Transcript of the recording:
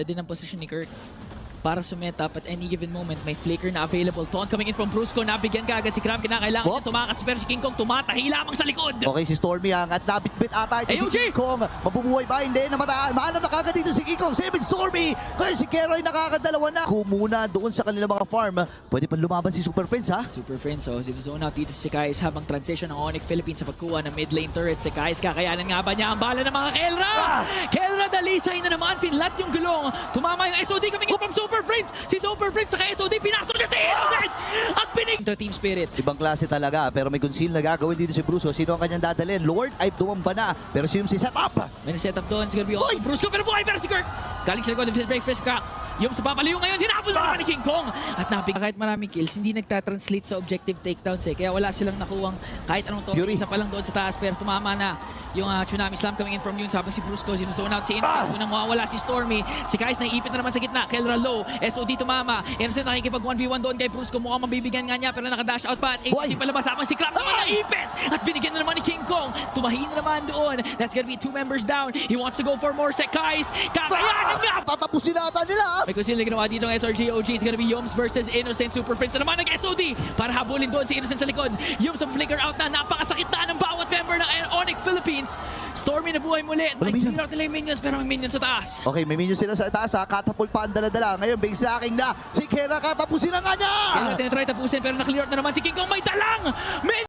Din ang position ni Kurt para sumetap at any given moment. May flicker na available. Taunt coming in from Brusco. Nabigyan ka agad si Cram. Kinakailangan niya tumakas. Pero si King Kong tumatahi lamang sa likod. Okay, si Stormy ang at nabitbit ata ito si King Kong. Mabubuhay ba? Hindi. Namataan. Maalam na kagad dito si King Kong. 7 Stormy. Kaya si Kero ay nakakadalawa na. Kumuna doon sa kanilang mga farm. Pwede pa lumaban si Super Friends, ha? Super Friends, so sinuzone out dito si Kais habang transition ng Onyx Philippines sa pagkuha ng mid lane turret. Si Kais, kakayanan nga ba niya ang bala ng mga Kelra? Kelra, dalisay na naman. Finlat yung gulong. Tumama yung SOD coming in from Super Friends. Si Super Friends sa SOD, pinasok niya si Innocent! At pinig! Team Spirit. Ibang klase talaga, pero may conceal na gagawin dito si Bruce. Sino ang kanyang dadalhin? Lord ay dumamba na, pero sino si setup? May setup doon. Siguro yung Brusco, pero buhay pero si Kurt. Galing sa likod ng Fist Crack. Yung sa papalayo ngayon, hinapon na naman ni King Kong. At kahit maraming kills, hindi nagtatranslate sa objective takedowns eh. Kaya wala silang nakuwang kahit anong to. Isa pa lang doon sa taas, pero tumama na yung Tsunami Slam coming in from yun. Sabang si Brusco, sinuzone out si Innocent. Unang mawawala si Stormy. Si Kais naiipit na naman sa gitna. Kelra low. SOD tumama. Innocent nakikipag 1v1 doon kay Brusco. Mukhang mabibigyan nga niya, pero nakadash out pa. At 80 palabas. Habang si Crab naman naipit. At binigyan na naman ni King Kong. Tumahin na naman doon. That's gonna be 2 members down. He wants to go for more. Kais, kakayanin nga! Tatapusin na ata nila! May kusin na ginawa dito ng SRG OG. It's gonna be Yoms versus Innocent. Super Friends na naman nag-SOD para habulin doon si Innocent sa likod. Yoms ang flicker out na. Napakasakit na ng bawat member ng Onyx Philippines. Stormy na buhay muli. Nag-clear out nila yung minions, pero may minions sa taas. Okay, may minions sila sa taas, ha? Catapult pa ang dala-dala. Ngayon, base sa aking na. Si Kera, katapusin na nga niya! Kaya tinatry tapusin, pero na-clear out na naman si King Kong. May talang!